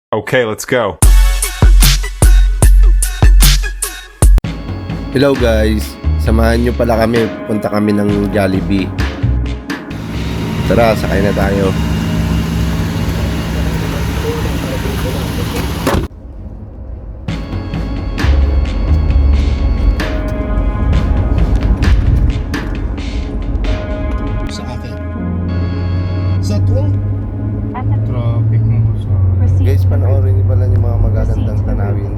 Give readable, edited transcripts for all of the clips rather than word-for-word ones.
Okay, let's go. Hello guys, samahan nyo pala kami, punta kami ng Jollibee. Tara, sakay na tayo. Sa akin. Sa tuwang Traffic mo sa... Guys, panoorin nyo pala yung mga magagandang tanawin.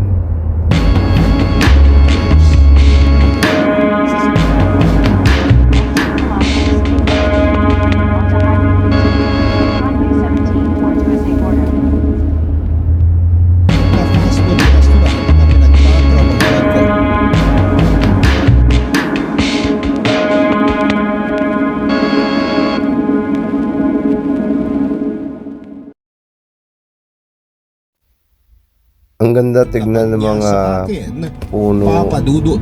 napakasbon ko na sila na pinagtatrabahuan ko. Ang ganda tignan ng mga Sa akin, puno, papadudot.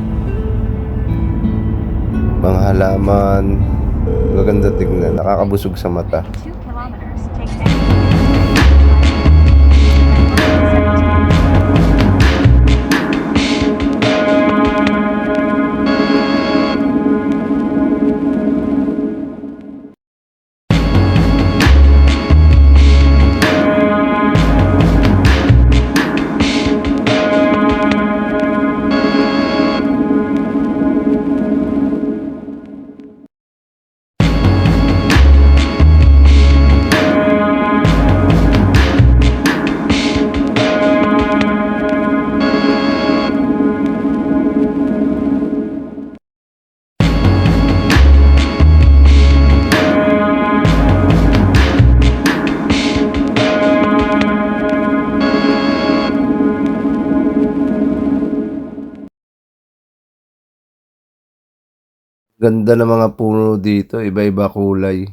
mga halaman. Maganda tignan, nakakabusog sa mata. 2 kilometers, take exit 17. Ganda ng mga puno dito, iba-iba kulay.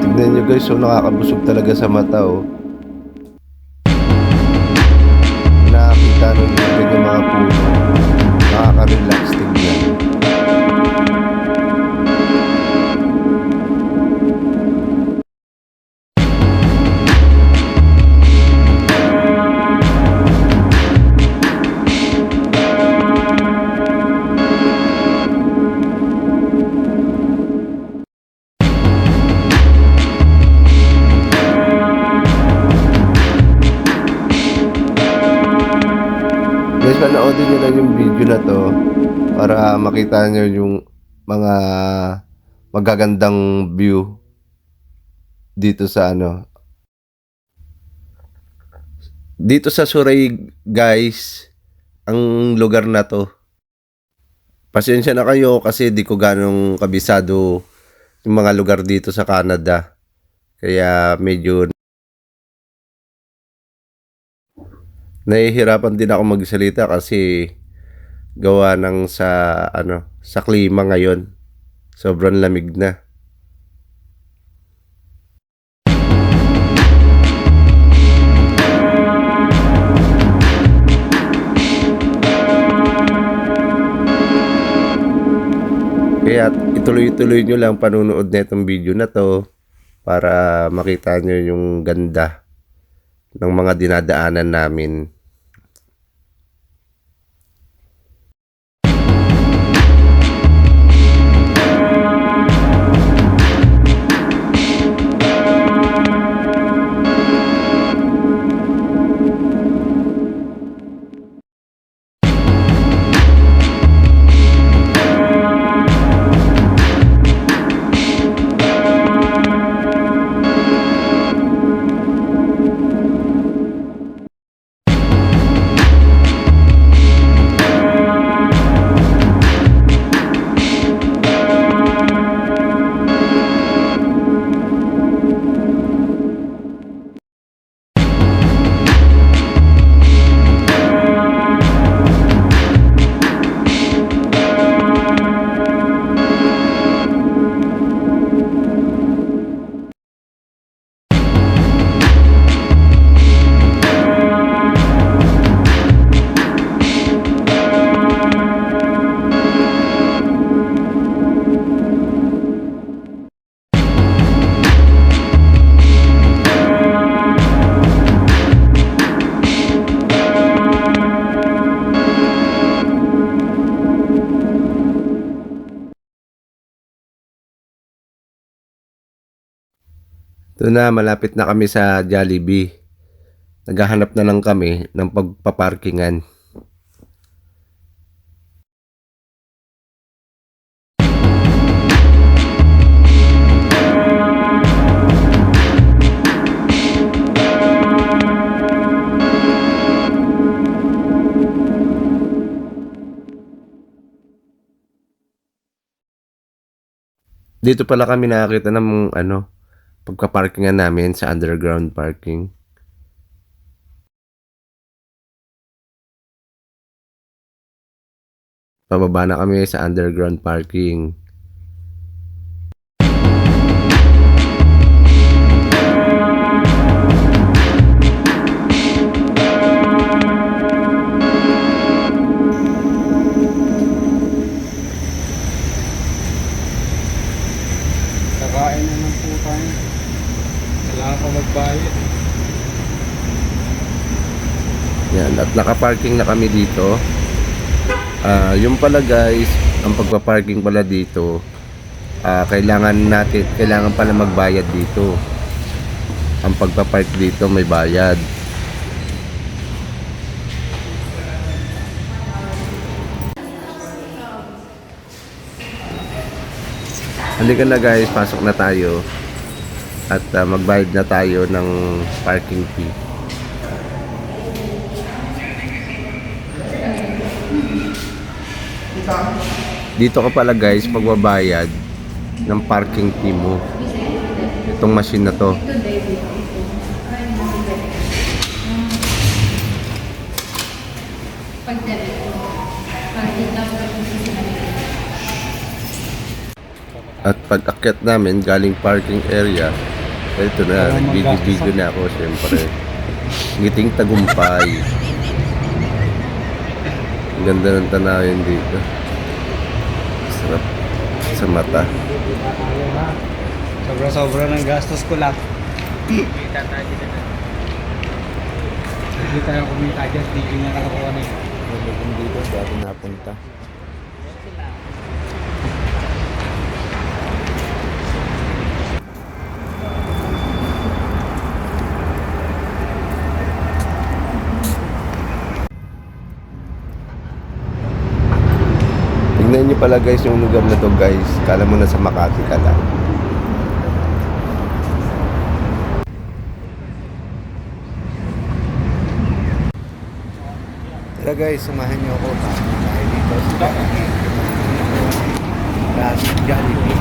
Tignan nyo guys, so nakakabusog talaga sa mata oh. Nakakita nung ganyan yung mga puno, nakaka-relax tignan. Guys, panoodin nyo lang yung video na to para makita nyo yung mga magagandang view dito sa dito sa Suray guys, ang lugar na to. Pasensya na kayo kasi di ko ganong kabisado yung mga lugar dito sa Canada. Kaya medyo nahihirapan din ako magsalita kasi gawa ng sa klima ngayon. Sobrang lamig na. Kaya ituloy-tuloy nyo lang panunood na itong video na to para makita nyo yung ganda ng mga dinadaanan namin. Ito na, malapit na kami sa Jollibee. Naghahanap na lang kami ng pagpaparkingan. Dito pala kami nakakita ng pagpaparkingan namin sa underground parking. Pababa na kami sa underground parking. Kakain na ng putang. Kailangan ko magbayad. Yan, at nakaparking na kami dito. Yung pala guys, ang pagpaparking pala dito, kailangan pala magbayad dito. Ang pagpapark dito may bayad. Halika na guys, pasok na tayo. At magbayad na tayo ng parking fee. Dito ka pala guys magbabayad ng parking fee mo. Itong machine na to. At pag akyat namin galing parking area, ito na, nagbibideo na ako syempre. Ngiting tagumpay. Ang ganda ng tanawin dito. Sarap sa mata. Sobra-sobra ng gastos ko lang. Kita tayo dito na. Hindi tayo kumita dyan. Hindi niya nakakuha na yun. Dito, dati napunta. Tingnan nyo pala guys yung lugar na to guys. Kala mo na sa Makati ka lang. Tara guys, samahan nyo ako. Tayo dito sa Jollibee.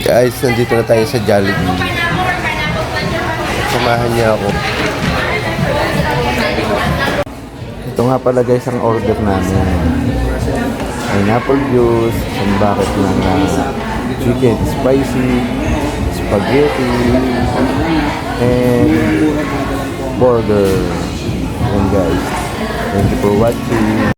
Guys, nandito na tayo sa Jollibee. Samahan niyo ako. Ito nga pala guys ang order namin. Pineapple juice, isang bucket ng chicken spicy, spaghetti, and burger. Yan guys. Thank you for watching.